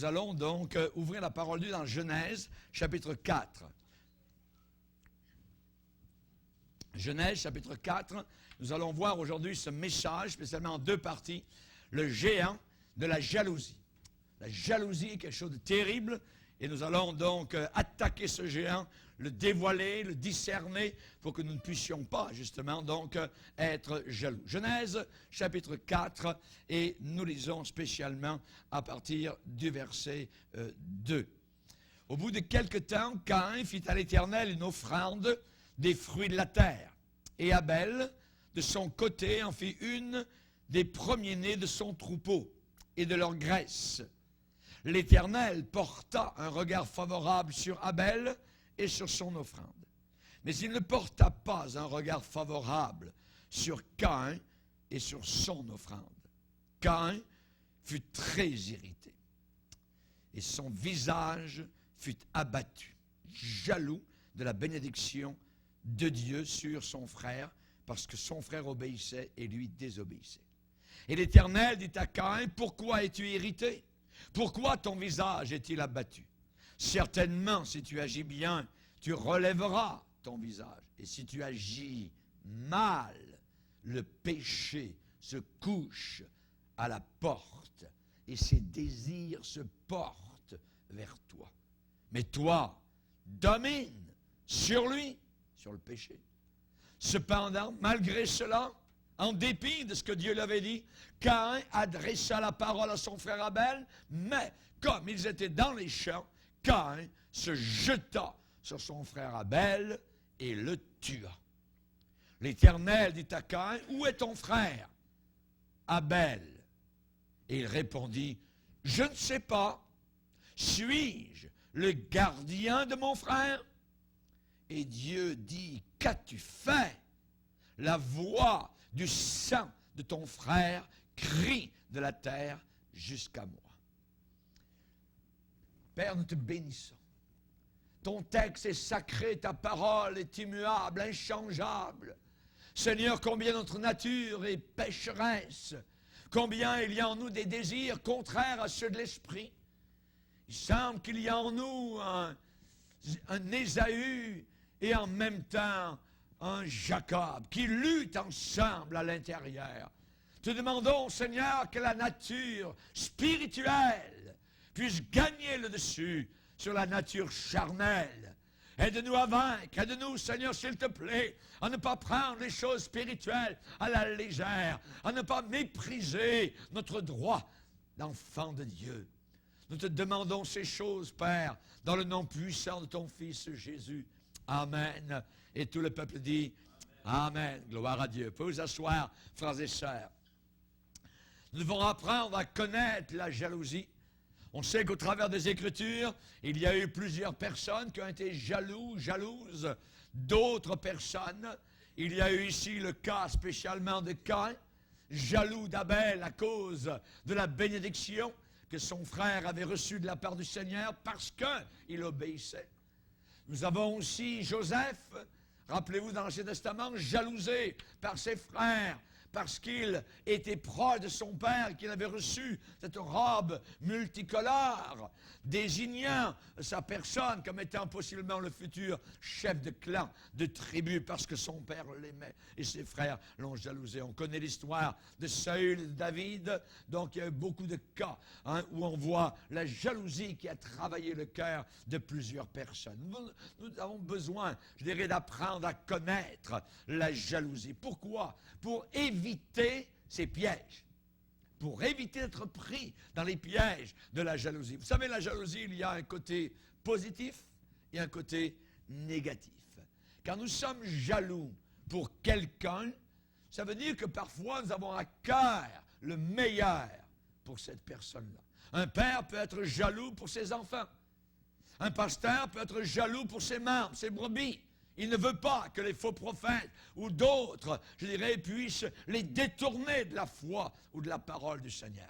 nous allons donc ouvrir la parole de Dieu dans Genèse, chapitre 4. Genèse, chapitre 4, nous allons voir aujourd'hui ce message, spécialement en deux parties, le géant de la jalousie. La jalousie est quelque chose de terrible, et nous allons donc attaquer ce géant, le dévoiler, le discerner, pour que nous ne puissions pas, justement, donc, être jaloux. Genèse, chapitre 4, et nous lisons spécialement à partir du verset 2. Au bout de quelque temps, Caïn fit à l'Éternel une offrande des fruits de la terre. Et Abel, de son côté, en fit une des premiers-nés de son troupeau et de leur graisse. L'Éternel porta un regard favorable sur Abel et sur son offrande. Mais il ne porta pas un regard favorable sur Caïn et sur son offrande. Caïn fut très irrité et son visage fut abattu, jaloux de la bénédiction de Dieu sur son frère, parce que son frère obéissait et lui désobéissait. Et l'Éternel dit à Caïn, « Pourquoi es-tu irrité? Pourquoi ton visage est-il abattu? Certainement, si tu agis bien, tu relèveras ton visage. Et si tu agis mal, le péché se couche à la porte et ses désirs se portent vers toi. Mais toi, domine sur lui, sur le péché. Cependant, malgré cela, en dépit de ce que Dieu lui avait dit, Caïn adressa la parole à son frère Abel, mais comme ils étaient dans les champs, Caïn se jeta sur son frère Abel et le tua. L'Éternel dit à Caïn, « Où est ton frère, Abel? » Et il répondit, « Je ne sais pas. Suis-je le gardien de mon frère? » Et Dieu dit, « Qu'as-tu fait? La voix du sang de ton frère crie de la terre jusqu'à moi. » Père, nous te bénissons. Ton texte est sacré, ta parole est immuable, inchangeable. Seigneur, combien notre nature est pécheresse, combien il y a en nous des désirs contraires à ceux de l'esprit. Il semble qu'il y a en nous un Ésaü et en même temps un Jacob qui luttent ensemble à l'intérieur. Te demandons, Seigneur, que la nature spirituelle puisse gagner le dessus sur la nature charnelle. Aide-nous à vaincre. Aide-nous, Seigneur, s'il te plaît, à ne pas prendre les choses spirituelles à la légère, à ne pas mépriser notre droit d'enfant de Dieu. Nous te demandons ces choses, Père, dans le nom puissant de ton Fils Jésus. Amen. Et tout le peuple dit Amen. Gloire à Dieu. Vous pouvez vous asseoir, frères et sœurs. Nous devons apprendre à connaître la jalousie. On sait qu'au travers des Écritures, il y a eu plusieurs personnes qui ont été jaloux, jalouses d'autres personnes. Il y a eu ici le cas spécialement de Caïn, jaloux d'Abel à cause de la bénédiction que son frère avait reçue de la part du Seigneur parce qu'il obéissait. Nous avons aussi Joseph, rappelez-vous dans l'Ancien Testament, jalousé par ses frères, parce qu'il était proche de son père et qu'il avait reçu cette robe multicolore, désignant sa personne comme étant possiblement le futur chef de clan, de tribu, parce que son père l'aimait et ses frères l'ont jalousé. On connaît l'histoire de Saül et de David, donc il y a eu beaucoup de cas où on voit la jalousie qui a travaillé le cœur de plusieurs personnes. Nous avons besoin, je dirais, d'apprendre à connaître la jalousie. Pourquoi? Pour éviter ces pièges. Pour éviter d'être pris dans les pièges de la jalousie. Vous savez, la jalousie, il y a un côté positif et un côté négatif. Quand nous sommes jaloux pour quelqu'un, ça veut dire que parfois nous avons à cœur le meilleur pour cette personne-là. Un père peut être jaloux pour ses enfants. Un pasteur peut être jaloux pour ses membres, ses brebis. Il ne veut pas que les faux prophètes ou d'autres, je dirais, puissent les détourner de la foi ou de la parole du Seigneur.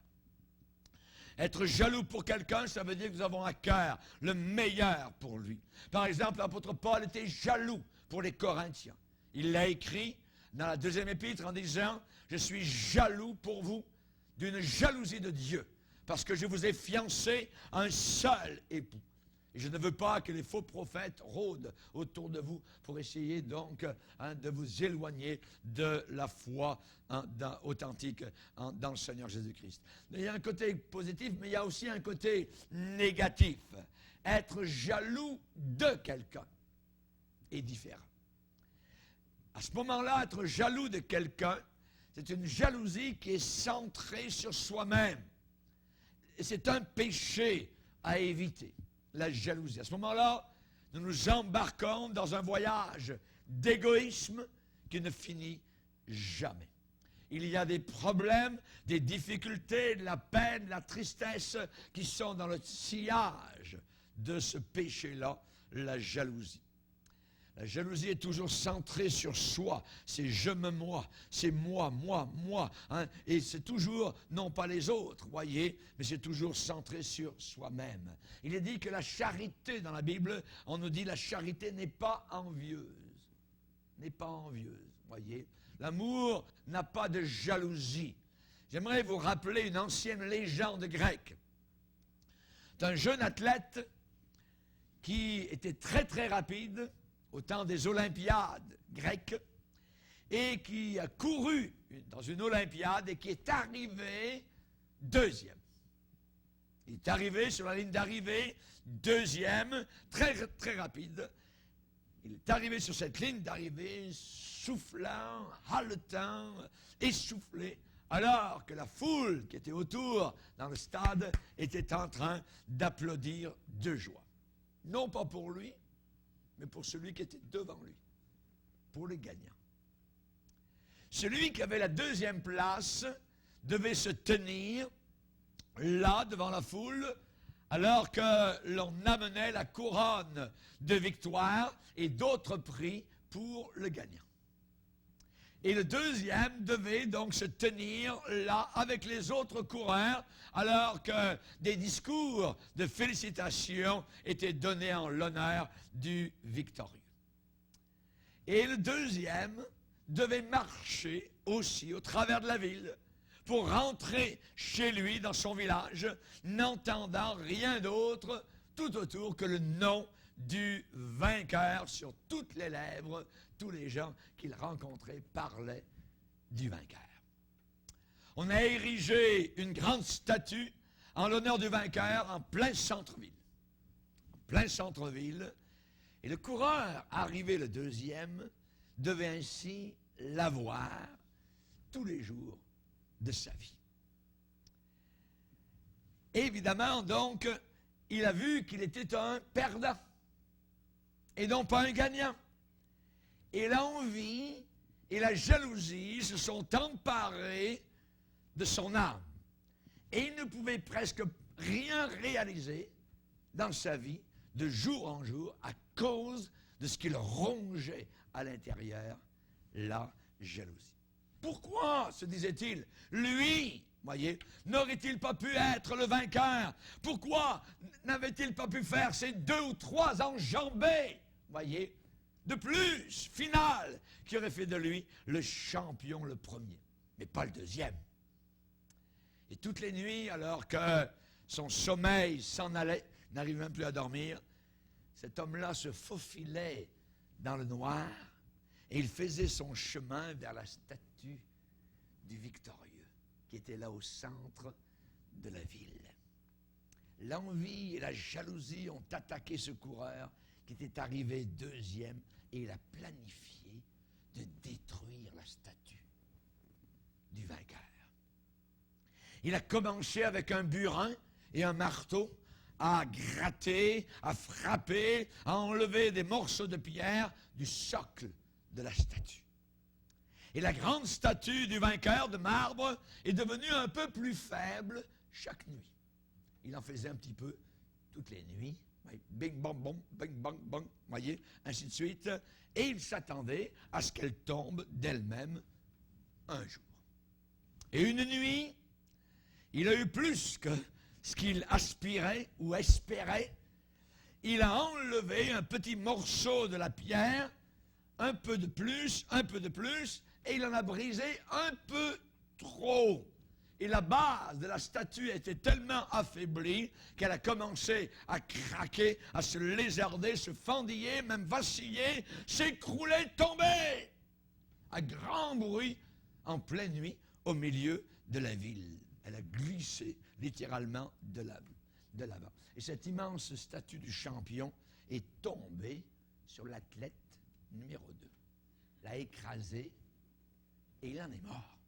Être jaloux pour quelqu'un, ça veut dire que nous avons à cœur le meilleur pour lui. Par exemple, l'apôtre Paul était jaloux pour les Corinthiens. Il l'a écrit dans la deuxième épître en disant « Je suis jaloux pour vous d'une jalousie de Dieu, parce que je vous ai fiancé un seul époux. Et je ne veux pas que les faux prophètes rôdent autour de vous pour essayer donc de vous éloigner de la foi authentique dans le Seigneur Jésus-Christ. Il y a un côté positif, mais il y a aussi un côté négatif. Être jaloux de quelqu'un est différent. À ce moment-là, être jaloux de quelqu'un, c'est une jalousie qui est centrée sur soi-même. Et c'est un péché à éviter, la jalousie. À ce moment-là, nous nous embarquons dans un voyage d'égoïsme qui ne finit jamais. Il y a des problèmes, des difficultés, de la peine, de la tristesse qui sont dans le sillage de ce péché-là, la jalousie. La jalousie est toujours centrée sur soi. C'est je me moi, c'est moi. Hein? Et c'est toujours, non pas les autres, voyez, mais c'est toujours centré sur soi-même. Il est dit que la charité, dans la Bible, on nous dit la charité n'est pas envieuse. N'est pas envieuse, voyez. L'amour n'a pas de jalousie. J'aimerais vous rappeler une ancienne légende grecque. C'est un jeune athlète qui était très très rapide au temps des Olympiades grecques, et qui a couru dans une Olympiade et qui est arrivé deuxième. Il est arrivé sur la ligne d'arrivée, deuxième, très, très rapide. Il est arrivé sur cette ligne d'arrivée, soufflant, haletant, essoufflé, alors que la foule qui était autour dans le stade était en train d'applaudir de joie. Non pas pour lui, mais pour celui qui était devant lui, pour les gagnants. Celui qui avait la deuxième place devait se tenir là, devant la foule, alors que l'on amenait la couronne de victoire et d'autres prix pour le gagnant. Et le deuxième devait donc se tenir là avec les autres coureurs, alors que des discours de félicitations étaient donnés en l'honneur du victorieux. Et le deuxième devait marcher aussi au travers de la ville pour rentrer chez lui dans son village, n'entendant rien d'autre tout autour que le nom du vainqueur sur toutes les lèvres. Tous les gens qu'il rencontrait parlaient du vainqueur. On a érigé une grande statue en l'honneur du vainqueur en plein centre-ville. En plein centre-ville. Et le coureur, arrivé le deuxième, devait ainsi la voir tous les jours de sa vie. Évidemment, donc, il a vu qu'il était un perdant et non pas un gagnant. Et l'envie et la jalousie se sont emparés de son âme. Et il ne pouvait presque rien réaliser dans sa vie de jour en jour à cause de ce qu'il rongeait à l'intérieur, la jalousie. Pourquoi, se disait-il, lui, voyez, n'aurait-il pas pu être le vainqueur? Pourquoi n'avait-il pas pu faire ces 2 ou 3 enjambées, voyez, de plus, final, qui aurait fait de lui le champion le premier, mais pas le deuxième. Et toutes les nuits, alors que son sommeil s'en allait, n'arrivait même plus à dormir, cet homme-là se faufilait dans le noir et il faisait son chemin vers la statue du victorieux, qui était là au centre de la ville. L'envie et la jalousie ont attaqué ce coureur qui était arrivé deuxième, et il a planifié de détruire la statue du vainqueur. Il a commencé avec un burin et un marteau à gratter, à frapper, à enlever des morceaux de pierre du socle de la statue. Et la grande statue du vainqueur de marbre est devenue un peu plus faible chaque nuit. Il en faisait un petit peu toutes les nuits. Bing, bang, bang, bing, bang, bang, voyez, ainsi de suite. Et il s'attendait à ce qu'elle tombe d'elle-même un jour. Et une nuit, il a eu plus que ce qu'il aspirait ou espérait. Il a enlevé un petit morceau de la pierre, un peu de plus, et il en a brisé un peu trop. Et la base de la statue était tellement affaiblie qu'elle a commencé à craquer, à se lézarder, se fendiller, même vaciller, s'écrouler, tomber, à grand bruit, en pleine nuit, au milieu de la ville. Elle a glissé littéralement de l'avant. Et cette immense statue du champion est tombée sur l'athlète numéro 2. L'a écrasé et il en est mort.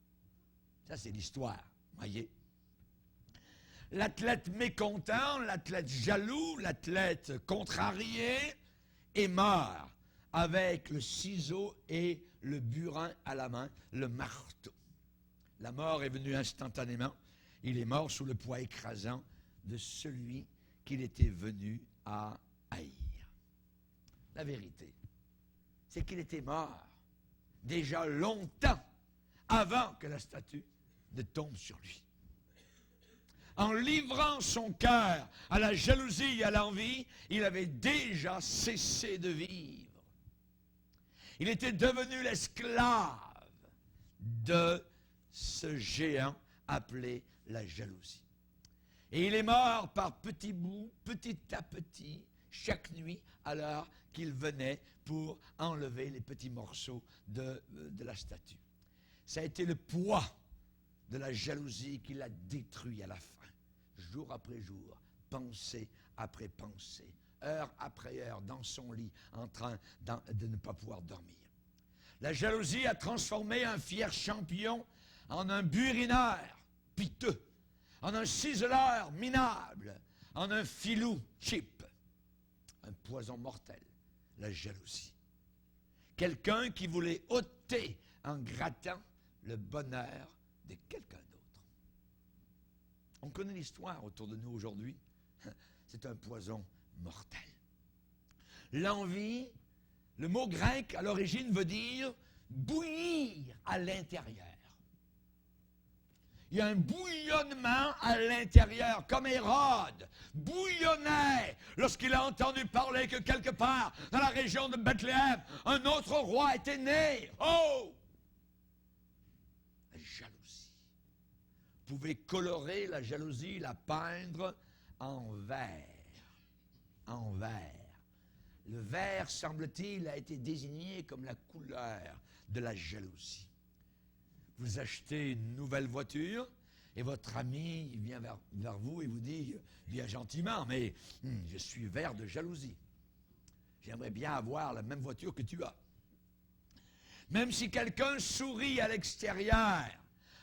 Ça, c'est l'histoire, voyez. L'athlète mécontent, l'athlète jaloux, l'athlète contrarié est mort avec le ciseau et le burin à la main, le marteau. La mort est venue instantanément. Il est mort sous le poids écrasant de celui qu'il était venu à haïr. La vérité, c'est qu'il était mort déjà longtemps avant que la statue ne tombe sur lui. En livrant son cœur à la jalousie et à l'envie, il avait déjà cessé de vivre. Il était devenu l'esclave de ce géant appelé la jalousie. Et il est mort par petits bouts, petit à petit, chaque nuit, à l'heure qu'il venait pour enlever les petits morceaux de la statue. Ça a été le poids de la jalousie qui l'a détruit à la fin, jour après jour, pensée après pensée, heure après heure, dans son lit, en train de ne pas pouvoir dormir. La jalousie a transformé un fier champion en un burineur piteux, en un ciseleur minable, en un filou cheap, un poison mortel, la jalousie. Quelqu'un qui voulait ôter en grattant le bonheur de quelqu'un d'autre. On connaît l'histoire autour de nous aujourd'hui. C'est un poison mortel. L'envie, le mot grec à l'origine veut dire bouillir à l'intérieur. Il y a un bouillonnement à l'intérieur, comme Hérode bouillonnait lorsqu'il a entendu parler que quelque part dans la région de Bethléem, un autre roi était né. Oh! La jalousie. Vous pouvez colorer la jalousie, la peindre en vert. En vert. Le vert, semble-t-il, a été désigné comme la couleur de la jalousie. Vous achetez une nouvelle voiture et votre ami vient vers vous et vous dit bien gentiment, mais je suis vert de jalousie. J'aimerais bien avoir la même voiture que tu as. Même si quelqu'un sourit à l'extérieur,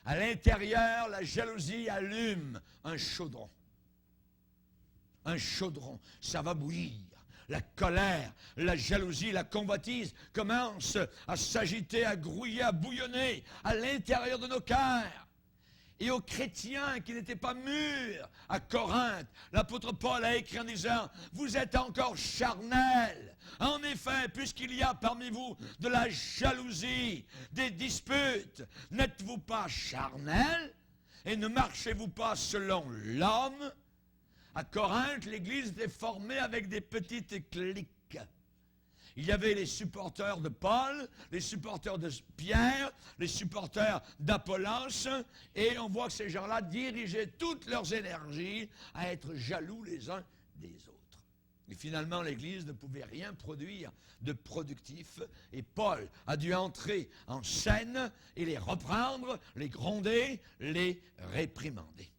à l'intérieur, la jalousie allume un chaudron. Un chaudron, ça va bouillir. La colère, la jalousie, la convoitise commencent à s'agiter, à grouiller, à bouillonner à l'intérieur de nos cœurs. Et aux chrétiens qui n'étaient pas mûrs à Corinthe, l'apôtre Paul a écrit en disant « Vous êtes encore charnels. En effet, puisqu'il y a parmi vous de la jalousie, des disputes, n'êtes-vous pas charnels et ne marchez-vous pas selon l'homme ?» À Corinthe, l'Église était formée avec des petites cliques. Il y avait les supporters de Paul, les supporters de Pierre, les supporters d'Apollos, et on voit que ces gens-là dirigeaient toutes leurs énergies à être jaloux les uns des autres. Et finalement, l'Église ne pouvait rien produire de productif, et Paul a dû entrer en scène et les reprendre, les gronder, les réprimander.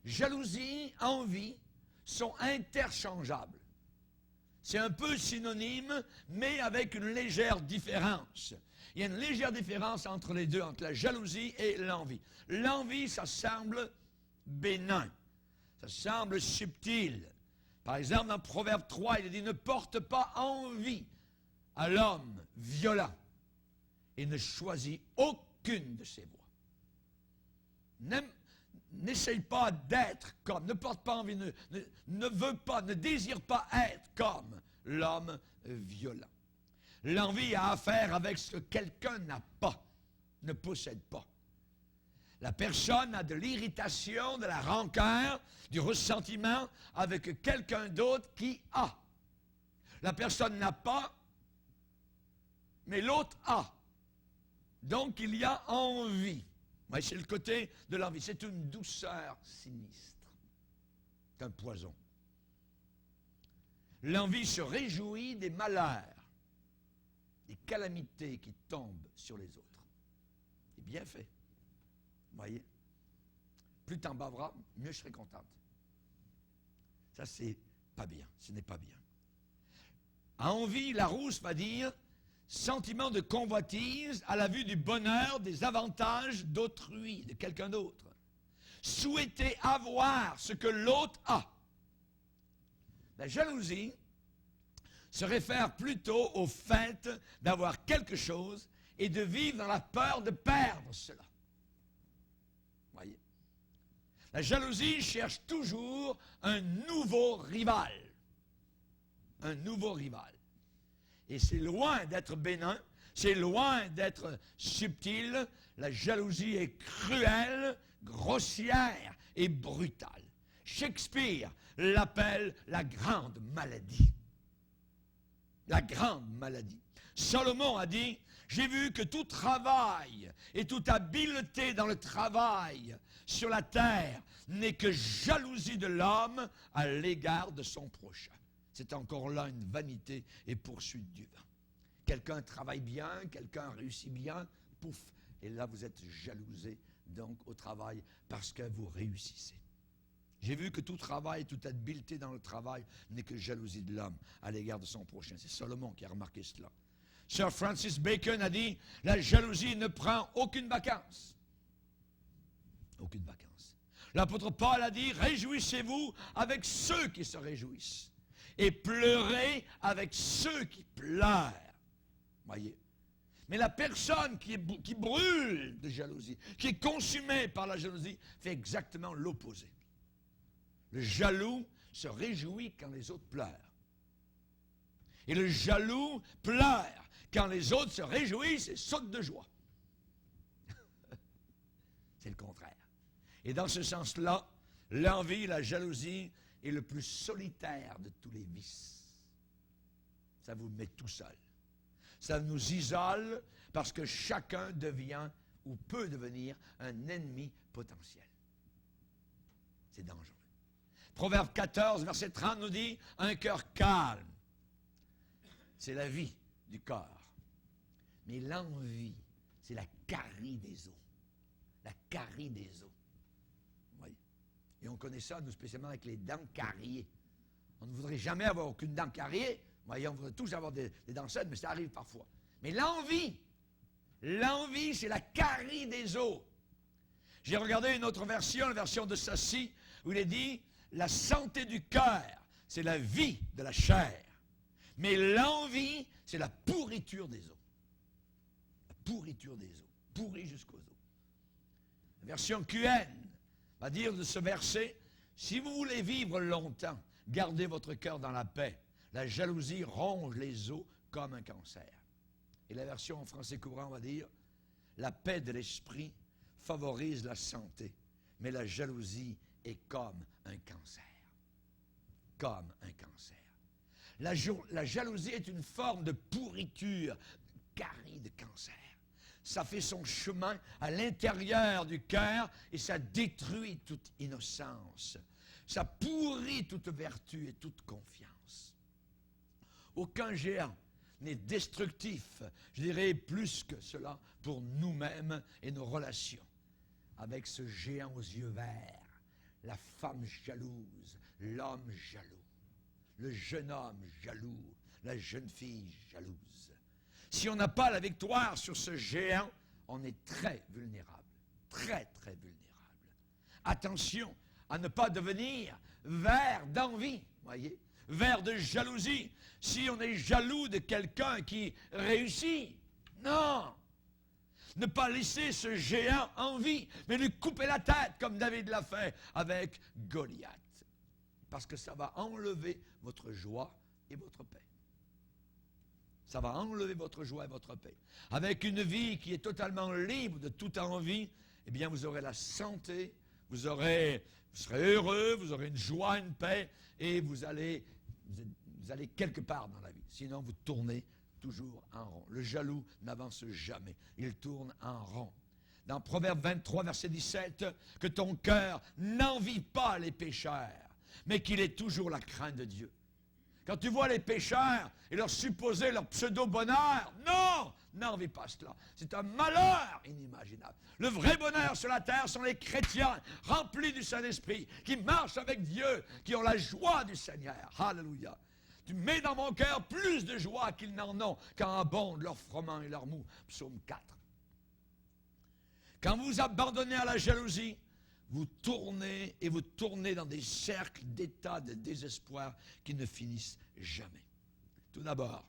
Jalousie, envie sont interchangeables. C'est un peu synonyme, mais avec une légère différence. Il y a une légère différence entre les deux, entre la jalousie et l'envie. L'envie, ça semble bénin, ça semble subtil. Par exemple, dans Proverbe 3, il est dit « Ne porte pas envie à l'homme violent et ne choisis aucune de ses voies. » N'essaye pas d'être comme, ne porte pas envie, ne veut pas, ne désire pas être comme l'homme violent. L'envie a affaire avec ce que quelqu'un n'a pas, ne possède pas. La personne a de l'irritation, de la rancœur, du ressentiment avec quelqu'un d'autre qui a. La personne n'a pas, mais l'autre a. Donc il y a envie. Ouais, c'est le côté de l'envie. C'est une douceur sinistre. C'est un poison. L'envie se réjouit des malheurs, des calamités qui tombent sur les autres. C'est bien fait. Vous voyez? Plus t'en baveras, mieux je serai contente. Ça, c'est pas bien. Ce n'est pas bien. Envie, Larousse va dire, sentiment de convoitise à la vue du bonheur, des avantages d'autrui, de quelqu'un d'autre. Souhaiter avoir ce que l'autre a. La jalousie se réfère plutôt au fait d'avoir quelque chose et de vivre dans la peur de perdre cela. Voyez? La jalousie cherche toujours un nouveau rival. Un nouveau rival. Et c'est loin d'être bénin, c'est loin d'être subtil. La jalousie est cruelle, grossière et brutale. Shakespeare l'appelle la grande maladie. La grande maladie. Salomon a dit, j'ai vu que tout travail et toute habileté dans le travail sur la terre n'est que jalousie de l'homme à l'égard de son prochain. C'est encore là une vanité et poursuite du vin. Quelqu'un travaille bien, quelqu'un réussit bien, pouf, et là vous êtes jalousé donc au travail parce que vous réussissez. J'ai vu que tout travail, toute habileté dans le travail n'est que jalousie de l'homme à l'égard de son prochain. C'est Salomon qui a remarqué cela. Sir Francis Bacon a dit, la jalousie ne prend aucune vacance. Aucune vacance. L'apôtre Paul a dit, réjouissez-vous avec ceux qui se réjouissent et pleurez avec ceux qui pleurent. Voyez. Mais la personne qui brûle de jalousie, qui est consumée par la jalousie, fait exactement l'opposé. Le jaloux se réjouit quand les autres pleurent. Et le jaloux pleure quand les autres se réjouissent et sautent de joie. C'est le contraire. Et dans ce sens-là, l'envie, la jalousie est le plus solitaire de tous les vices. Ça vous met tout seul. Ça nous isole parce que chacun devient ou peut devenir un ennemi potentiel. C'est dangereux. Proverbe 14, verset 30 nous dit, un cœur calme, c'est la vie du corps. Mais l'envie, c'est la carie des os. La carie des os. Oui. Et on connaît ça, nous, spécialement avec les dents cariées. On ne voudrait jamais avoir aucune dent cariée. Voyez, on voudrait tous avoir des dents saines, mais ça arrive parfois. Mais l'envie, c'est la carie des os. J'ai regardé une autre version, la version de Sassy, où il est dit, la santé du cœur, c'est la vie de la chair. Mais l'envie, c'est la pourriture des os. La pourriture des os. Pourri jusqu'aux os. La version QN va dire de ce verset, si vous voulez vivre longtemps, gardez votre cœur dans la paix. La jalousie ronge les os comme un cancer. Et la version en français courant va dire, la paix de l'esprit favorise la santé, mais la jalousie est comme un cancer. Comme un cancer. La jalousie est une forme de pourriture, de carie, de cancer. Ça fait son chemin à l'intérieur du cœur et ça détruit toute innocence. Ça pourrit toute vertu et toute confiance. Aucun géant n'est destructif, je dirais plus que cela, pour nous-mêmes et nos relations. Avec ce géant aux yeux verts, la femme jalouse, l'homme jaloux, le jeune homme jaloux, la jeune fille jalouse. Si on n'a pas la victoire sur ce géant, on est très vulnérable, très, très vulnérable. Attention à ne pas devenir vers d'envie, voyez, vers de jalousie. Si on est jaloux de quelqu'un qui réussit, non! Ne pas laisser ce géant en vie, mais lui couper la tête comme David l'a fait avec Goliath. Parce que ça va enlever votre joie et votre paix. Ça va enlever votre joie et votre paix. Avec une vie qui est totalement libre de toute envie, eh bien vous aurez la santé, vous serez heureux, vous aurez une joie, une paix, et vous allez quelque part dans la vie. Sinon, vous tournez toujours en rond. Le jaloux n'avance jamais. Il tourne en rond. dans Proverbe 23, verset 17, que ton cœur n'envie pas les pécheurs, mais qu'il ait toujours la crainte de Dieu. Quand tu vois les pécheurs et leur supposé, leur pseudo-bonheur, non, n'envie pas cela. C'est un malheur inimaginable. Le vrai bonheur sur la terre sont les chrétiens remplis du Saint-Esprit, qui marchent avec Dieu, qui ont la joie du Seigneur. Alléluia. Tu mets dans mon cœur plus de joie qu'ils n'en ont quand abondent leur froment et leur mou. Psaume 4. Quand vous abandonnez à la jalousie, vous tournez et vous tournez dans des cercles d'état de désespoir qui ne finissent jamais. Tout d'abord,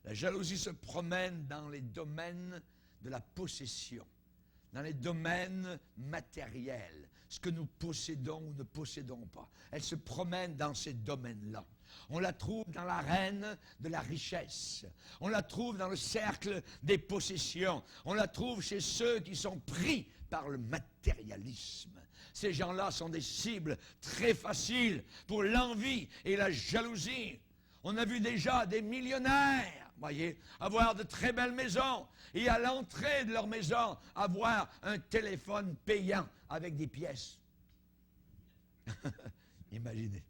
la jalousie se promène dans les domaines de la possession, dans les domaines matériels, ce que nous possédons ou ne possédons pas. Elle se promène dans ces domaines-là. On la trouve dans l'arène de la richesse. On la trouve dans le cercle des possessions. On la trouve chez ceux qui sont pris par le matérialisme. Ces gens-là sont des cibles très faciles pour l'envie et la jalousie. On a vu déjà des millionnaires, voyez, avoir de très belles maisons et à l'entrée de leur maison, avoir un téléphone payant avec des pièces. Imaginez.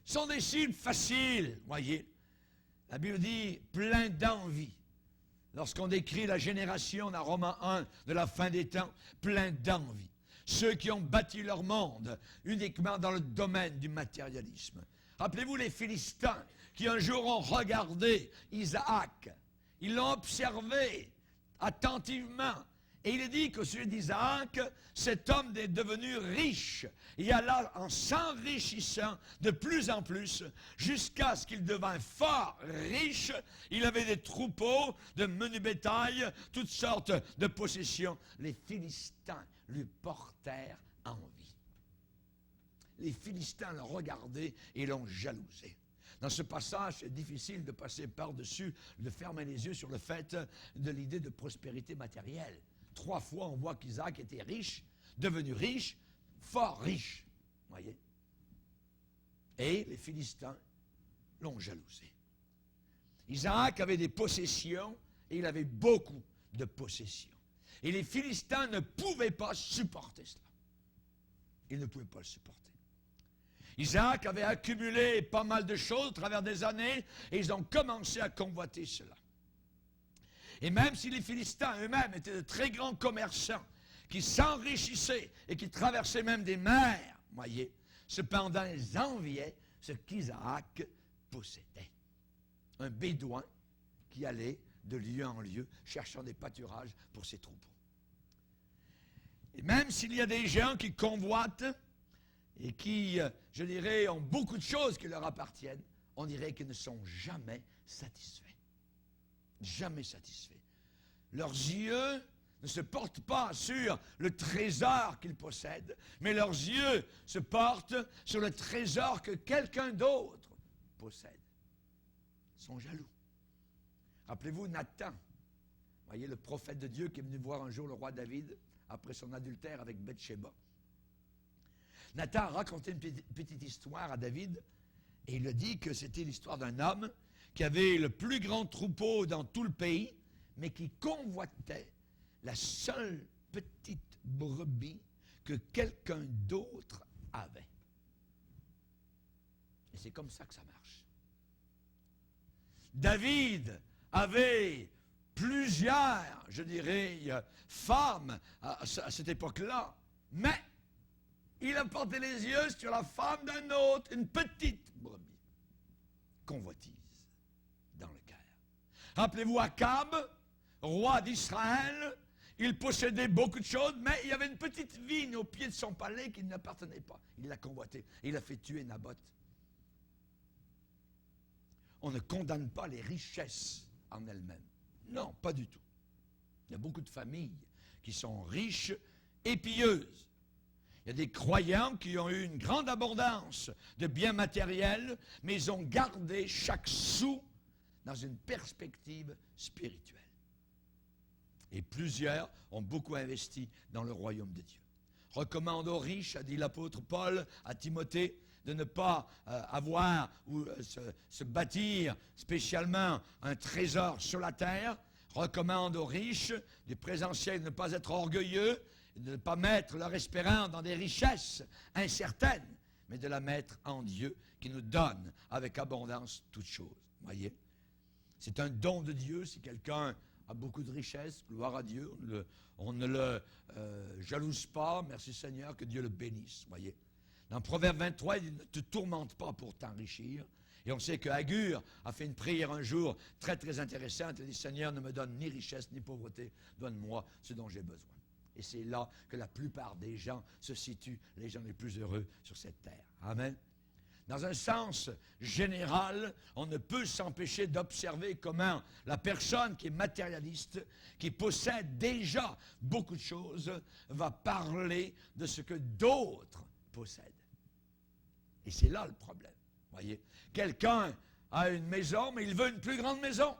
Ce sont des cibles faciles, voyez. La Bible dit plein d'envie. Lorsqu'on décrit la génération dans Romains 1 de la fin des temps, plein d'envie. Ceux qui ont bâti leur monde uniquement dans le domaine du matérialisme. Rappelez-vous les Philistins qui un jour ont regardé Isaac. Ils l'ont observé attentivement. Et il est dit qu'au sujet d'Isaac, cet homme est devenu riche. Et alla en s'enrichissant de plus en plus, jusqu'à ce qu'il devint fort riche. Il avait des troupeaux de menu bétail, toutes sortes de possessions. Les Philistins lui portèrent envie. Les Philistins l'ont regardé et l'ont jalousé. Dans ce passage, c'est difficile de passer par-dessus, de fermer les yeux sur le fait de l'idée de prospérité matérielle. 3 fois, on voit qu'Isaac était riche, devenu riche, fort riche. Voyez? Et les Philistins l'ont jalousé. Isaac avait des possessions et il avait beaucoup de possessions. Et les Philistins ne pouvaient pas supporter cela. Ils ne pouvaient pas le supporter. Isaac avait accumulé pas mal de choses au travers des années et ils ont commencé à convoiter cela. Et même si les Philistins eux-mêmes étaient de très grands commerçants, qui s'enrichissaient et qui traversaient même des mers, voyez, cependant ils enviaient ce qu'Isaac possédait. Un bédouin qui allait de lieu en lieu, cherchant des pâturages pour ses troupeaux. Et même s'il y a des gens qui convoitent et qui, je dirais, ont beaucoup de choses qui leur appartiennent, on dirait qu'ils ne sont jamais satisfaits. Jamais satisfaits. Leurs yeux ne se portent pas sur le trésor qu'ils possèdent, mais leurs yeux se portent sur le trésor que quelqu'un d'autre possède. Ils sont jaloux. Rappelez-vous Nathan, voyez le prophète de Dieu qui est venu voir un jour le roi David après son adultère avec Bathsheba. Nathan a raconté une petite histoire à David et il a dit que c'était l'histoire d'un homme qui avait le plus grand troupeau dans tout le pays, mais qui convoitait la seule petite brebis que quelqu'un d'autre avait. Et c'est comme ça que ça marche. David avait plusieurs, je dirais, femmes à cette époque-là, mais il a porté les yeux sur la femme d'un autre, une petite brebis. Convoitise dans le cœur. Rappelez-vous Akab, roi d'Israël, il possédait beaucoup de choses, mais il y avait une petite vigne au pied de son palais qui ne l'appartenait pas. Il l'a convoitée et il a fait tuer Naboth. On ne condamne pas les richesses en elles-mêmes. Non, pas du tout. Il y a beaucoup de familles qui sont riches et pieuses. Il y a des croyants qui ont eu une grande abondance de biens matériels, mais ils ont gardé chaque sou dans une perspective spirituelle. Et plusieurs ont beaucoup investi dans le royaume de Dieu. Recommande aux riches, a dit l'apôtre Paul à Timothée, de ne pas avoir ou se bâtir spécialement un trésor sur la terre. recommande aux riches du présent siècle de ne pas être orgueilleux, de ne pas mettre leur espérance dans des richesses incertaines, mais de la mettre en Dieu qui nous donne avec abondance toutes choses. Voyez? C'est un don de Dieu. Si quelqu'un a beaucoup de richesses, gloire à Dieu, on ne le jalouse pas. Merci Seigneur, que Dieu le bénisse. Voyez? Dans Proverbe 23, il dit, ne te tourmente pas pour t'enrichir. Et on sait que Agur a fait une prière un jour très, très intéressante. Il dit, Seigneur, ne me donne ni richesse ni pauvreté. Donne-moi ce dont j'ai besoin. Et c'est là que la plupart des gens se situent, les gens les plus heureux sur cette terre. Amen. Dans un sens général, on ne peut s'empêcher d'observer comment la personne qui est matérialiste, qui possède déjà beaucoup de choses, va parler de ce que d'autres possèdent. Et c'est là le problème. Voyez, quelqu'un a une maison, mais il veut une plus grande maison.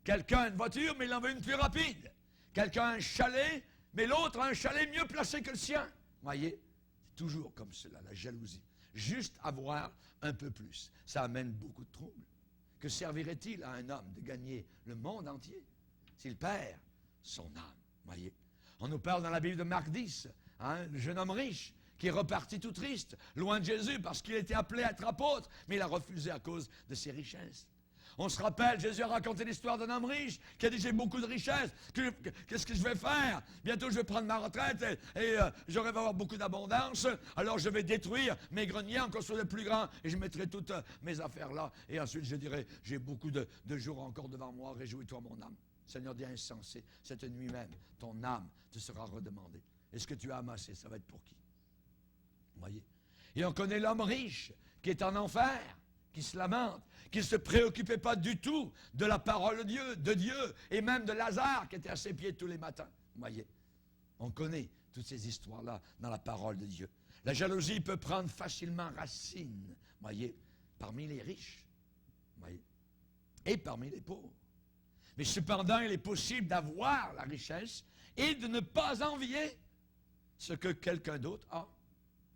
Quelqu'un a une voiture, mais il en veut une plus rapide. Quelqu'un a un chalet, mais l'autre a un chalet mieux placé que le sien. Voyez, c'est toujours comme cela, la jalousie. Juste avoir un peu plus, ça amène beaucoup de troubles. Que servirait-il à un homme de gagner le monde entier s'il perd son âme? Voyez, on nous parle dans la Bible de Marc 10, le jeune homme riche, qui est reparti tout triste, loin de Jésus, parce qu'il était appelé à être apôtre, mais il a refusé à cause de ses richesses. On se rappelle, Jésus a raconté l'histoire d'un homme riche qui a dit, j'ai beaucoup de richesses, qu'est-ce que je vais faire? Bientôt je vais prendre ma retraite et j'aurai avoir beaucoup d'abondance, alors je vais détruire mes greniers, en construire de plus grands, et je mettrai toutes mes affaires là, et ensuite je dirai, j'ai beaucoup de jours encore devant moi, réjouis-toi mon âme. Seigneur dit, insensé, cette nuit même, ton âme te sera redemandée. Et ce que tu as amassé, ça va être pour qui? Voyez. Et on connaît l'homme riche qui est en enfer, qui se lamente, qui ne se préoccupait pas du tout de la parole de Dieu, et même de Lazare qui était à ses pieds tous les matins. Voyez. On connaît toutes ces histoires-là dans la parole de Dieu. La jalousie peut prendre facilement racine, voyez, parmi les riches, voyez, et parmi les pauvres. Mais cependant, il est possible d'avoir la richesse et de ne pas envier ce que quelqu'un d'autre a.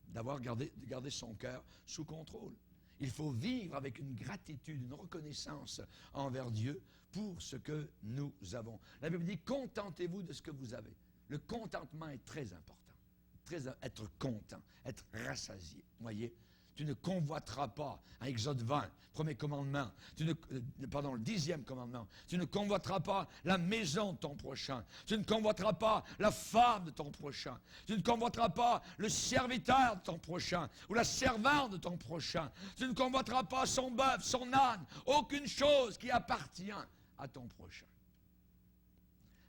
D'avoir gardé son cœur sous contrôle. Il faut vivre avec une gratitude, une reconnaissance envers Dieu pour ce que nous avons. La Bible dit, contentez-vous de ce que vous avez. Le contentement est très important. Être content, être rassasié. Voyez, tu ne convoiteras pas, Exode 20, premier commandement, le 10e commandement, tu ne convoiteras pas la maison de ton prochain, tu ne convoiteras pas la femme de ton prochain, tu ne convoiteras pas le serviteur de ton prochain, ou la servante de ton prochain, tu ne convoiteras pas son bœuf, son âne, aucune chose qui appartient à ton prochain.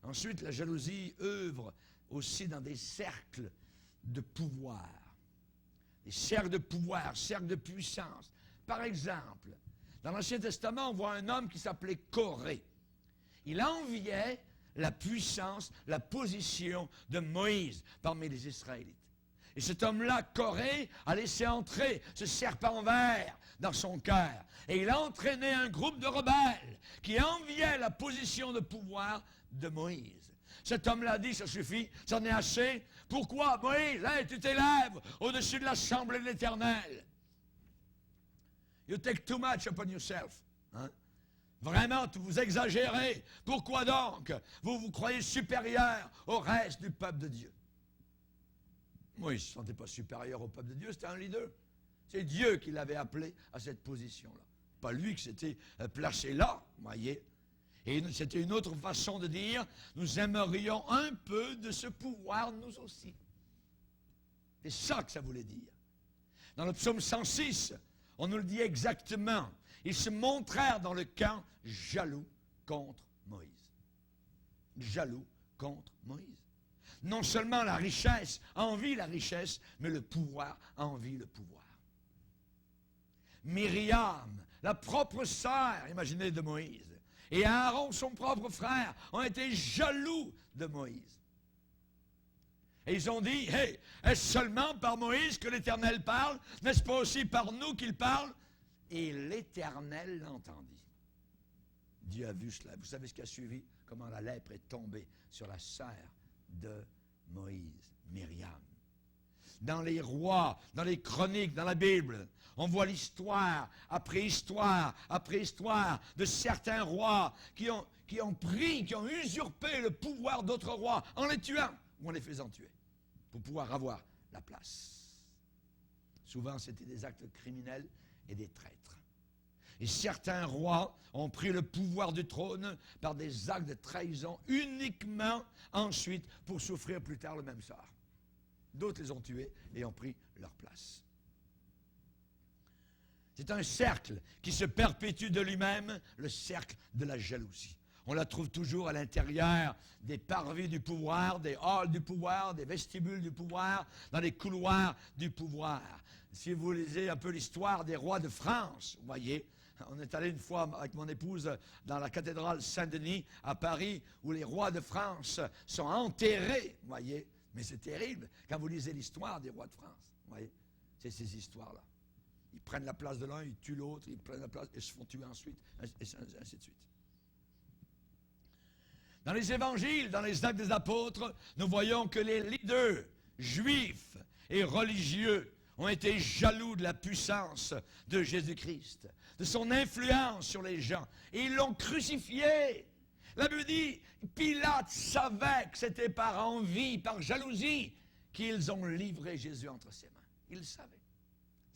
Ensuite, la jalousie œuvre aussi dans des cercles de pouvoir. Des cercles de pouvoir, cercles de puissance. Par exemple, dans l'Ancien Testament, on voit un homme qui s'appelait Coré. Il enviait la puissance, la position de Moïse parmi les Israélites. Et cet homme-là, Coré, a laissé entrer ce serpent vert dans son cœur. Et il a entraîné un groupe de rebelles qui enviaient la position de pouvoir de Moïse. Cet homme-là a dit, ça suffit, c'en est assez. Pourquoi, Moïse, hey, tu t'élèves au-dessus de l'assemblée de l'Éternel? You take too much upon yourself. Hein? Vraiment, vous exagérez. Pourquoi donc? Vous vous croyez supérieur au reste du peuple de Dieu. Moïse ne se sentait pas supérieur au peuple de Dieu, c'était un leader. C'est Dieu qui l'avait appelé à cette position-là. Pas lui qui s'était placé là, voyez. Et c'était une autre façon de dire, nous aimerions un peu de ce pouvoir nous aussi. C'est ça que ça voulait dire. Dans le psaume 106, on nous le dit exactement. Ils se montrèrent dans le camp jaloux contre Moïse. Jaloux contre Moïse. Non seulement la richesse envie la richesse, mais le pouvoir envie le pouvoir. Myriam, la propre sœur, imaginez, de Moïse, et Aaron, son propre frère, ont été jaloux de Moïse. Et ils ont dit, hey, est-ce seulement par Moïse que l'Éternel parle? N'est-ce pas aussi par nous qu'il parle? Et l'Éternel l'entendit. Dieu a vu cela. Vous savez ce qui a suivi? Comment la lèpre est tombée sur la sœur de Moïse, Myriam. dans les rois, dans les chroniques, dans la Bible, on voit l'histoire après histoire après histoire de certains rois qui ont usurpé le pouvoir d'autres rois en les tuant ou en les faisant tuer pour pouvoir avoir la place. Souvent, c'était des actes criminels et des traîtres. Et certains rois ont pris le pouvoir du trône par des actes de trahison uniquement ensuite pour souffrir plus tard le même sort. D'autres les ont tués et ont pris leur place. C'est un cercle qui se perpétue de lui-même, le cercle de la jalousie. On la trouve toujours à l'intérieur des parvis du pouvoir, des halls du pouvoir, des vestibules du pouvoir, dans les couloirs du pouvoir. Si vous lisez un peu l'histoire des rois de France, vous voyez, on est allé une fois avec mon épouse dans la cathédrale Saint-Denis à Paris, où les rois de France sont enterrés, vous voyez. Mais c'est terrible quand vous lisez l'histoire des rois de France, vous voyez. C'est ces histoires-là. Ils prennent la place de l'un, ils tuent l'autre, ils prennent la place et se font tuer ensuite, et ainsi de suite. Dans les évangiles, dans les actes des apôtres, nous voyons que les leaders juifs et religieux ont été jaloux de la puissance de Jésus-Christ, de son influence sur les gens, et ils l'ont crucifié. La Bible dit, Pilate savait que c'était par envie, par jalousie, qu'ils ont livré Jésus entre ses mains. Il le savait.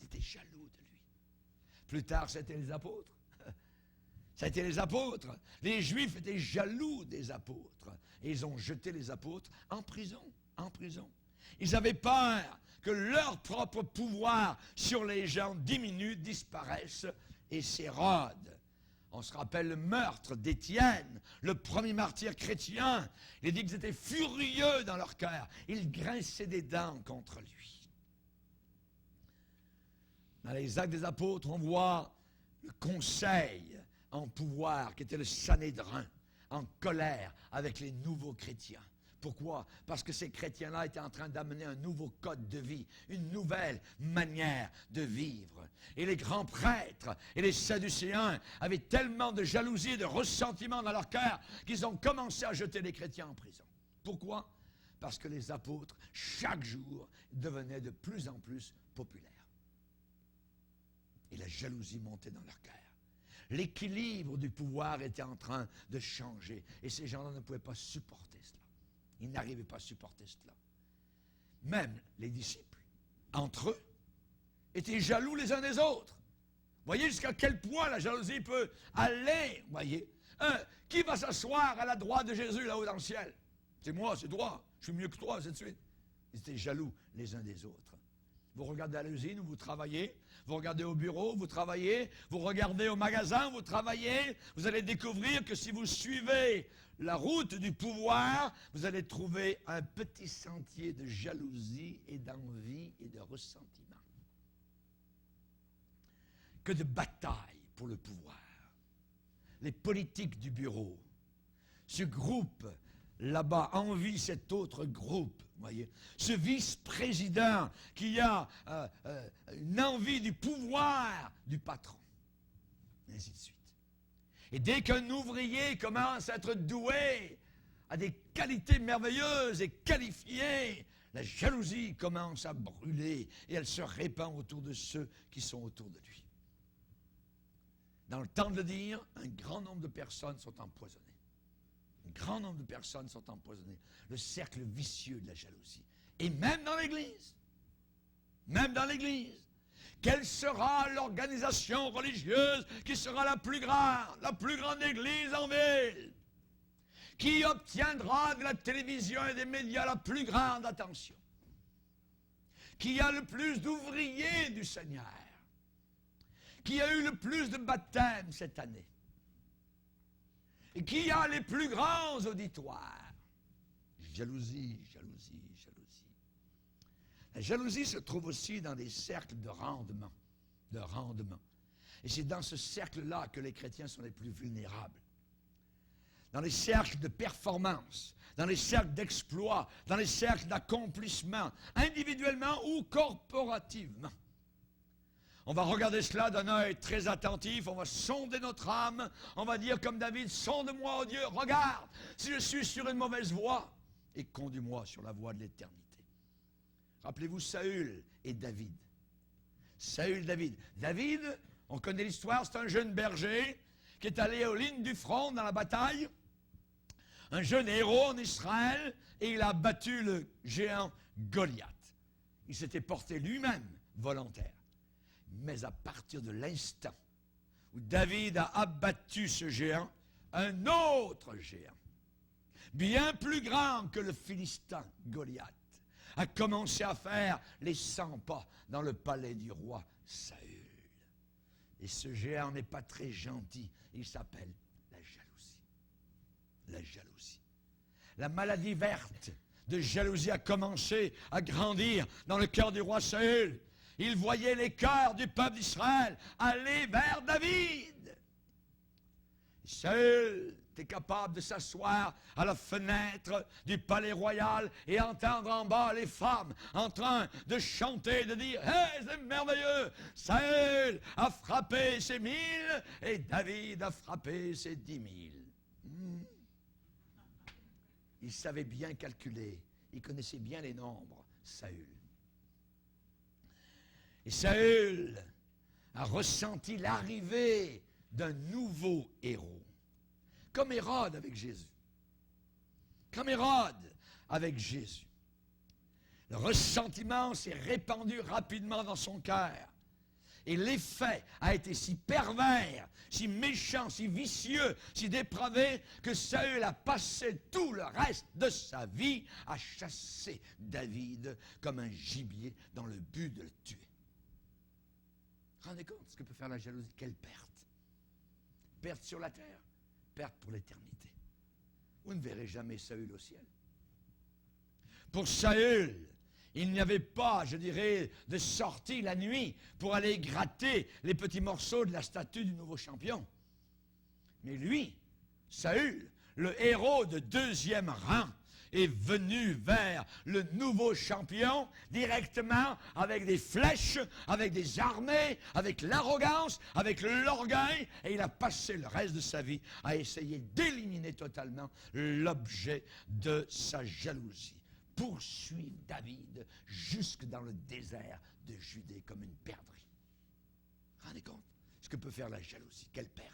Ils étaient jaloux de lui. Plus tard, c'était les apôtres. Ça a été les apôtres. Les Juifs étaient jaloux des apôtres. Et ils ont jeté les apôtres en prison. En prison. Ils avaient peur que leur propre pouvoir sur les gens diminue, disparaisse et s'érode. On se rappelle le meurtre d'Étienne, le premier martyr chrétien. Il dit qu'ils étaient furieux dans leur cœur. Ils grinçaient des dents contre lui. Dans les actes des apôtres, on voit le conseil en pouvoir, qui était le Sanhédrin, en colère avec les nouveaux chrétiens. Pourquoi? Parce que ces chrétiens-là étaient en train d'amener un nouveau code de vie, une nouvelle manière de vivre. Et les grands prêtres et les Sadducéens avaient tellement de jalousie et de ressentiment dans leur cœur qu'ils ont commencé à jeter les chrétiens en prison. Pourquoi? Parce que les apôtres, chaque jour, devenaient de plus en plus populaires. Et la jalousie montait dans leur cœur. L'équilibre du pouvoir était en train de changer. Et ces gens-là ne pouvaient pas supporter cela. Ils n'arrivaient pas à supporter cela. Même les disciples, entre eux, étaient jaloux les uns des autres. Voyez jusqu'à quel point la jalousie peut aller, voyez. Qui va s'asseoir à la droite de Jésus là-haut dans le ciel? C'est moi, c'est toi. Je suis mieux que toi, ainsi de suite. Ils étaient jaloux les uns des autres. Vous regardez à l'usine où vous travaillez, vous regardez au bureau, vous travaillez, vous regardez au magasin, vous travaillez, vous allez découvrir que si vous suivez la route du pouvoir, vous allez trouver un petit sentier de jalousie et d'envie et de ressentiment. Que de bataille pour le pouvoir. Les politiques du bureau, ce groupe là-bas envie cet autre groupe. Voyez, ce vice-président qui a une envie du pouvoir du patron, et ainsi de suite. Et dès qu'un ouvrier commence à être doué, à des qualités merveilleuses et qualifiées, la jalousie commence à brûler et elle se répand autour de ceux qui sont autour de lui. Dans le temps de le dire, un grand nombre de personnes sont empoisonnées. Un grand nombre de personnes sont empoisonnées. Le cercle vicieux de la jalousie. Et même dans l'Église. Même dans l'Église. Quelle sera l'organisation religieuse qui sera la plus grande église en ville? Qui obtiendra de la télévision et des médias la plus grande attention? Qui a le plus d'ouvriers du Seigneur? Qui a eu le plus de baptêmes cette année? Et qui a les plus grands auditoires? Jalousie, jalousie, jalousie. La jalousie se trouve aussi dans des cercles de rendement. De rendement. Et c'est dans ce cercle-là que les chrétiens sont les plus vulnérables. Dans les cercles de performance, dans les cercles d'exploit, dans les cercles d'accomplissement, individuellement ou corporativement. On va regarder cela d'un œil très attentif, on va sonder notre âme, on va dire comme David, sonde-moi, ô Dieu, regarde si je suis sur une mauvaise voie et conduis-moi sur la voie de l'éternité. Rappelez-vous Saül et David. Saül, David. David, on connaît l'histoire, c'est un jeune berger qui est allé aux lignes du front dans la bataille. Un jeune héros en Israël, et il a battu le géant Goliath. Il s'était porté lui-même volontaire. Mais à partir de l'instant où David a abattu ce géant, un autre géant, bien plus grand que le Philistin Goliath, a commencé à faire les 100 pas dans le palais du roi Saül. Et ce géant n'est pas très gentil. Il s'appelle la jalousie. La jalousie. La maladie verte de jalousie a commencé à grandir dans le cœur du roi Saül. Il voyait les cœurs du peuple d'Israël aller vers David. Saül était capable de s'asseoir à la fenêtre du palais royal et entendre en bas les femmes en train de chanter, de dire « Hey, c'est merveilleux! Saül a frappé ses 1000 et David a frappé ses 10 000. Il savait bien calculer, il connaissait bien les nombres, Saül. Et Saül a ressenti l'arrivée d'un nouveau héros. Comme Hérode avec Jésus. Comme Hérode avec Jésus. Le ressentiment s'est répandu rapidement dans son cœur. Et l'effet a été si pervers, si méchant, si vicieux, si dépravé, que Saül a passé tout le reste de sa vie à chasser David comme un gibier dans le but de le tuer. Rendez compte ce que peut faire la jalousie? Quelle perte! Perte sur la terre, perte pour l'éternité. Vous ne verrez jamais Saül au ciel. Pour Saül, il n'y avait pas, je dirais, de sortie la nuit pour aller gratter les petits morceaux de la statue du nouveau champion. Mais lui, Saül, le héros de 2e rang, est venu vers le nouveau champion directement avec des flèches, avec des armées, avec l'arrogance, avec l'orgueil, et il a passé le reste de sa vie à essayer d'éliminer totalement l'objet de sa jalousie. Poursuivre David jusque dans le désert de Judée comme une perdrix. Rendez compte ce que peut faire la jalousie, quelle perte.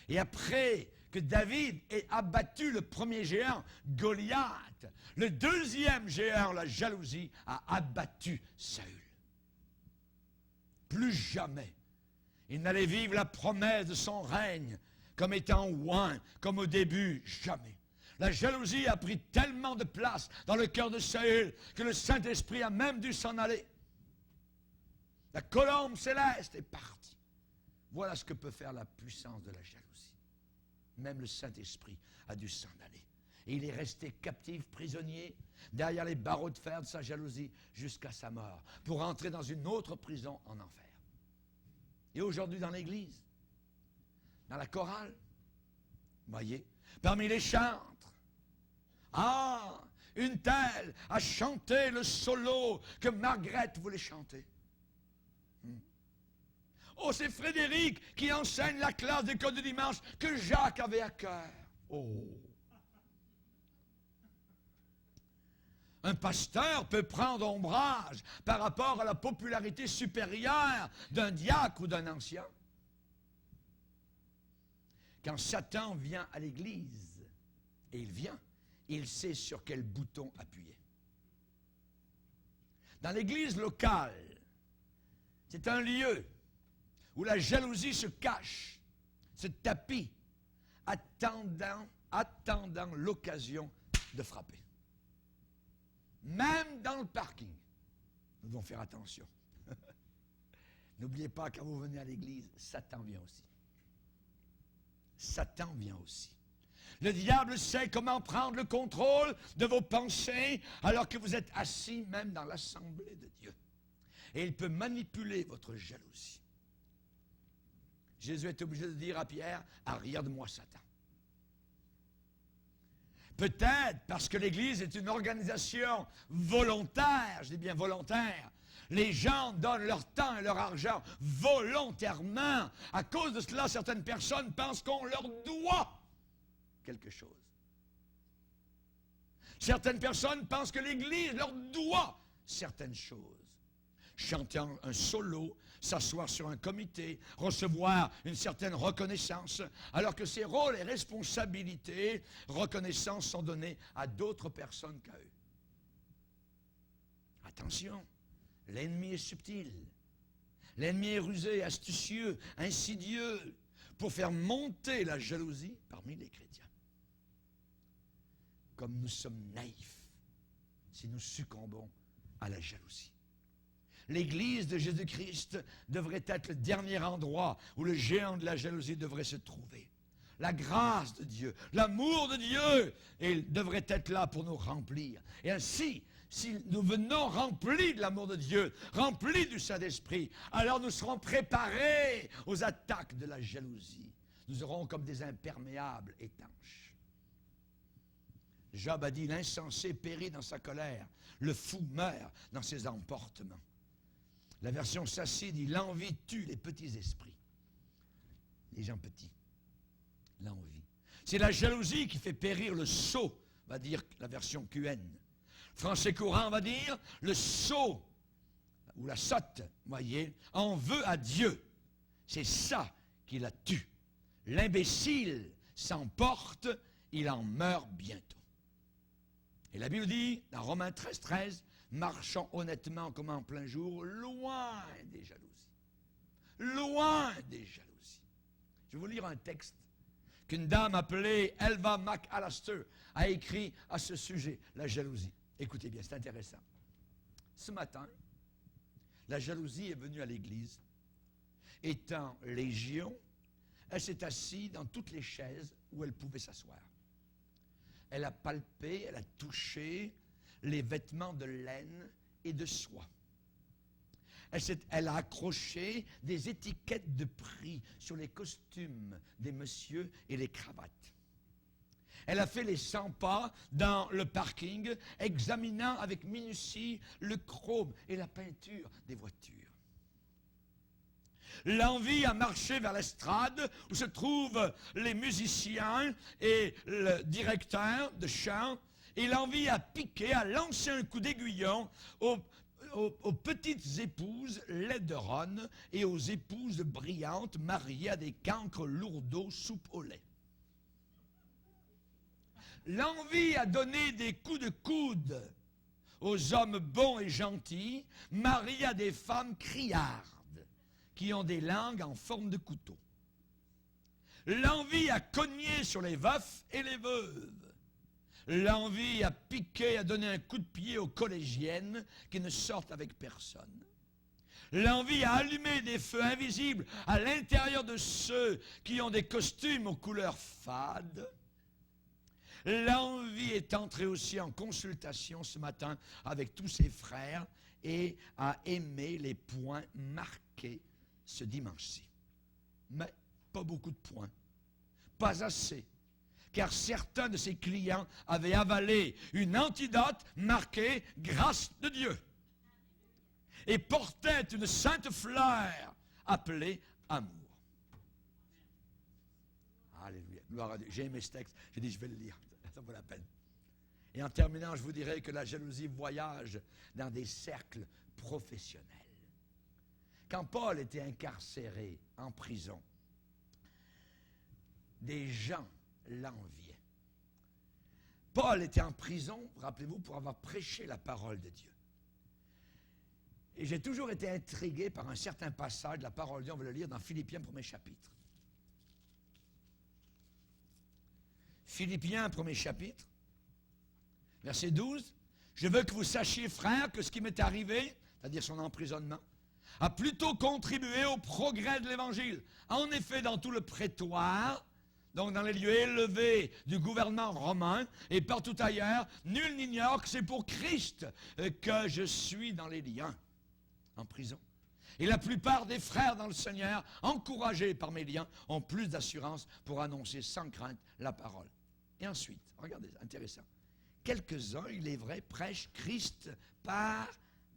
Et après que David ait abattu le premier géant, Goliath, le deuxième géant, la jalousie, a abattu Saül. Plus jamais il n'allait vivre la promesse de son règne comme étant oint, comme au début, jamais. La jalousie a pris tellement de place dans le cœur de Saül que le Saint-Esprit a même dû s'en aller. La colombe céleste est partie. Voilà ce que peut faire la puissance de la jalousie. Même le Saint-Esprit a dû s'en aller. Et il est resté captif, prisonnier, derrière les barreaux de fer de sa jalousie, jusqu'à sa mort, pour entrer dans une autre prison en enfer. Et aujourd'hui dans l'Église, dans la chorale, voyez, parmi les chantres, une telle a chanté le solo que Margrethe voulait chanter. Oh, c'est Frédéric qui enseigne la classe d'école du dimanche que Jacques avait à cœur. Oh! Un pasteur peut prendre ombrage par rapport à la popularité supérieure d'un diacre ou d'un ancien. Quand Satan vient à l'église, et il vient, il sait sur quel bouton appuyer. Dans l'église locale, c'est un lieu où la jalousie se cache, se tapit, attendant l'occasion de frapper. Même dans le parking, nous devons faire attention. N'oubliez pas, quand vous venez à l'église, Satan vient aussi. Satan vient aussi. Le diable sait comment prendre le contrôle de vos pensées alors que vous êtes assis même dans l'assemblée de Dieu. Et il peut manipuler votre jalousie. Jésus est obligé de dire à Pierre, « Arrière de moi, Satan ». Peut-être parce que l'Église est une organisation volontaire, je dis bien volontaire. Les gens donnent leur temps et leur argent volontairement. À cause de cela, certaines personnes pensent qu'on leur doit quelque chose. Certaines personnes pensent que l'Église leur doit certaines choses. Chanter un solo, s'asseoir sur un comité, recevoir une certaine reconnaissance, alors que ces rôles et responsabilités, reconnaissance sont donnés à d'autres personnes qu'à eux. Attention, l'ennemi est subtil. L'ennemi est rusé, astucieux, insidieux, pour faire monter la jalousie parmi les chrétiens. Comme nous sommes naïfs si nous succombons à la jalousie. L'Église de Jésus-Christ devrait être le dernier endroit où le géant de la jalousie devrait se trouver. La grâce de Dieu, l'amour de Dieu, il devrait être là pour nous remplir. Et ainsi, si nous venons remplis de l'amour de Dieu, remplis du Saint-Esprit, alors nous serons préparés aux attaques de la jalousie. Nous serons comme des imperméables étanches. Job a dit, l'insensé périt dans sa colère, le fou meurt dans ses emportements. La version Sassi dit, l'envie tue les petits esprits. Les gens petits. L'envie. C'est la jalousie qui fait périr le sot, va dire la version QN. Français courant va dire, le sot, ou la sotte, voyez, en veut à Dieu. C'est ça qui la tue. L'imbécile s'emporte, il en meurt bientôt. Et la Bible dit, dans Romains 13, marchons honnêtement comme en plein jour, loin des jalousies. Loin des jalousies. Je vais vous lire un texte qu'une dame appelée Elva McAllister a écrit à ce sujet, la jalousie. Écoutez bien, c'est intéressant. Ce matin, la jalousie est venue à l'église. Étant légion, elle s'est assise dans toutes les chaises où elle pouvait s'asseoir. Elle a palpé, elle a touché les vêtements de laine et de soie. Elle a accroché des étiquettes de prix sur les costumes des messieurs et les cravates. Elle a fait les 100 pas dans le parking, examinant avec minutie le chrome et la peinture des voitures. L'envie a marché vers l'estrade où se trouvent les musiciens et le directeur de chant. Et l'envie a piqué, a lancé un coup d'aiguillon aux petites épouses laideronnes et aux épouses brillantes mariées à des cancres lourdeaux soupe au lait. L'envie a donné des coups de coude aux hommes bons et gentils, mariés à des femmes criardes, qui ont des langues en forme de couteau. L'envie a cogné sur les veufs et les veuves. L'envie a piqué, a donné un coup de pied aux collégiennes qui ne sortent avec personne. L'envie a allumé des feux invisibles à l'intérieur de ceux qui ont des costumes aux couleurs fades. L'envie est entrée aussi en consultation ce matin avec tous ses frères et a aimé les points marqués ce dimanche-ci. Mais pas beaucoup de points. Pas assez. Car certains de ses clients avaient avalé une antidote marquée « Grâce de Dieu » et portaient une sainte fleur appelée « Amour ». Alléluia. Gloire à Dieu. J'ai aimé ce texte. J'ai dit, je vais le lire. Ça vaut la peine. Et en terminant, je vous dirai que la jalousie voyage dans des cercles professionnels. Quand Paul était incarcéré en prison, des gens l'enviaient. Paul était en prison, rappelez-vous, pour avoir prêché la parole de Dieu. Et j'ai toujours été intrigué par un certain passage de la parole de Dieu, on va le lire dans Philippiens 1er chapitre. Philippiens 1er chapitre, verset 12. « Je veux que vous sachiez, frères, que ce qui m'est arrivé, c'est-à-dire son emprisonnement, a plutôt contribué au progrès de l'Évangile. En effet, dans tout le prétoire, donc dans les lieux élevés du gouvernement romain et partout ailleurs, nul n'ignore que c'est pour Christ que je suis dans les liens, en prison. Et la plupart des frères dans le Seigneur, encouragés par mes liens, ont plus d'assurance pour annoncer sans crainte la parole. Et ensuite, regardez, intéressant. Quelques-uns, il est vrai, prêchent Christ par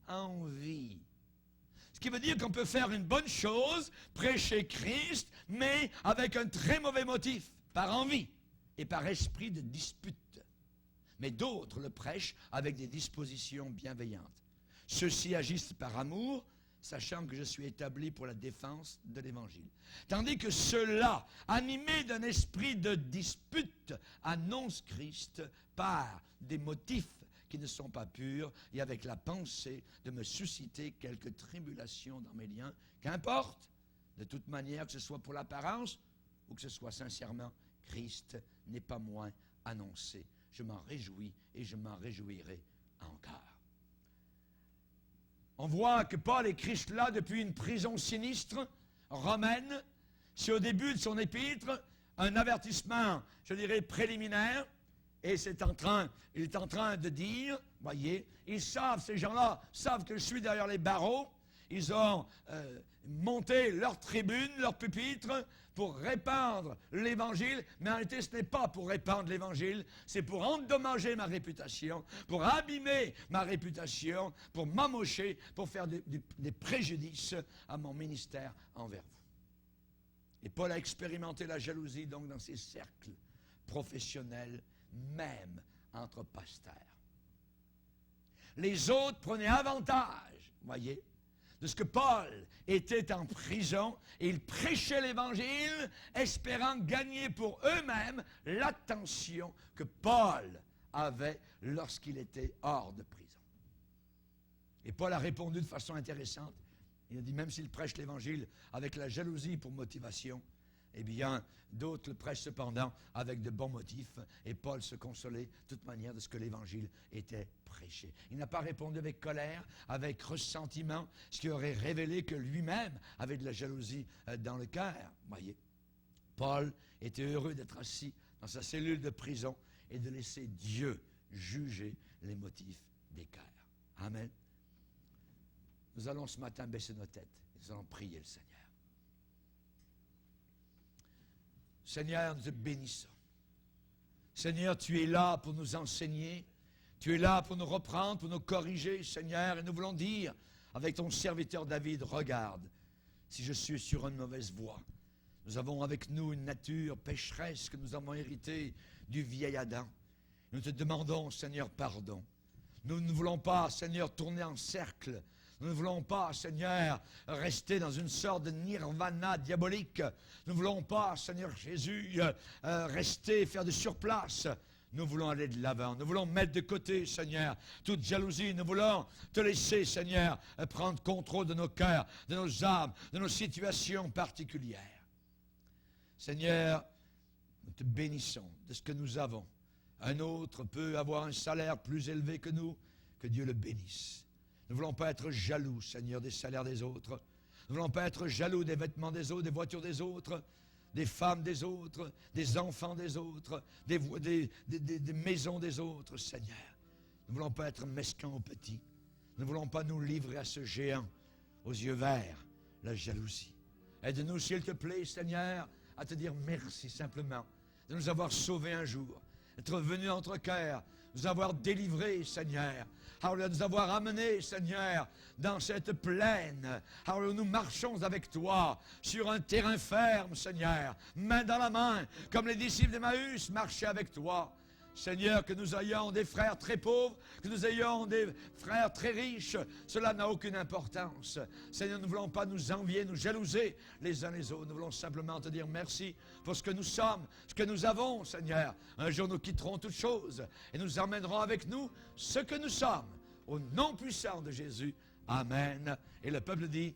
envie. Ce qui veut dire qu'on peut faire une bonne chose, prêcher Christ, mais avec un très mauvais motif, par envie et par esprit de dispute. Mais d'autres le prêchent avec des dispositions bienveillantes. Ceux-ci agissent par amour, sachant que je suis établi pour la défense de l'Évangile. Tandis que ceux-là, animés d'un esprit de dispute, annoncent Christ par des motifs qui ne sont pas purs et avec la pensée de me susciter quelques tribulations dans mes liens. Qu'importe, de toute manière, que ce soit pour l'apparence ou que ce soit sincèrement, Christ n'est pas moins annoncé. Je m'en réjouis et je m'en réjouirai encore. On voit que Paul écrit cela depuis une prison sinistre romaine. C'est au début de son épître un avertissement, je dirais, préliminaire. Et il est en train de dire, voyez, ces gens-là savent que je suis derrière les barreaux. Ils ont monté leur tribune, leur pupitre pour répandre l'Évangile. Mais en réalité, ce n'est pas pour répandre l'Évangile, c'est pour endommager ma réputation, pour abîmer ma réputation, pour m'amocher, pour faire des préjudices à mon ministère envers vous. Et Paul a expérimenté la jalousie donc dans ses cercles professionnels, même entre pasteurs. Les autres prenaient avantage, voyez, de ce que Paul était en prison et il prêchait l'Évangile, espérant gagner pour eux-mêmes l'attention que Paul avait lorsqu'il était hors de prison. Et Paul a répondu de façon intéressante. Il a dit, même s'il prêche l'Évangile avec la jalousie pour motivation, eh bien, d'autres le prêchent cependant avec de bons motifs. Et Paul se consolait de toute manière de ce que l'Évangile était prêché. Il n'a pas répondu avec colère, avec ressentiment, ce qui aurait révélé que lui-même avait de la jalousie dans le cœur. Voyez, Paul était heureux d'être assis dans sa cellule de prison et de laisser Dieu juger les motifs des cœurs. Amen. Nous allons ce matin baisser nos têtes. Nous allons prier le Seigneur. Seigneur, nous te bénissons. Seigneur, tu es là pour nous enseigner. Tu es là pour nous reprendre, pour nous corriger, Seigneur. Et nous voulons dire avec ton serviteur David, regarde, si je suis sur une mauvaise voie. Nous avons avec nous une nature pécheresse que nous avons héritée du vieil Adam. Nous te demandons, Seigneur, pardon. Nous ne voulons pas, Seigneur, tourner en cercle. Nous ne voulons pas, Seigneur, rester dans une sorte de nirvana diabolique. Nous ne voulons pas, Seigneur Jésus, rester, faire de surplace. Nous voulons aller de l'avant. Nous voulons mettre de côté, Seigneur, toute jalousie. Nous voulons te laisser, Seigneur, prendre contrôle de nos cœurs, de nos âmes, de nos situations particulières. Seigneur, nous te bénissons de ce que nous avons. Un autre peut avoir un salaire plus élevé que nous, que Dieu le bénisse. Nous ne voulons pas être jaloux, Seigneur, des salaires des autres. Nous ne voulons pas être jaloux des vêtements des autres, des voitures des autres, des femmes des autres, des enfants des autres, des maisons des autres, Seigneur. Nous ne voulons pas être mesquins aux petits. Nous ne voulons pas nous livrer à ce géant, aux yeux verts, la jalousie. Aide-nous, s'il te plaît, Seigneur, à te dire merci simplement de nous avoir sauvés un jour, d'être venus dans notre cœur, nous avoir délivrés, Seigneur. Alors, nous avoir amenés, Seigneur, dans cette plaine. Alors, nous marchons avec toi sur un terrain ferme, Seigneur, main dans la main, comme les disciples d'Emmaüs marchaient avec toi. Seigneur, que nous ayons des frères très pauvres, que nous ayons des frères très riches, cela n'a aucune importance. Seigneur, nous ne voulons pas nous envier, nous jalouser les uns les autres. Nous voulons simplement te dire merci pour ce que nous sommes, ce que nous avons, Seigneur. Un jour, nous quitterons toutes choses et nous emmènerons avec nous ce que nous sommes. Au nom puissant de Jésus. Amen. Et le peuple dit...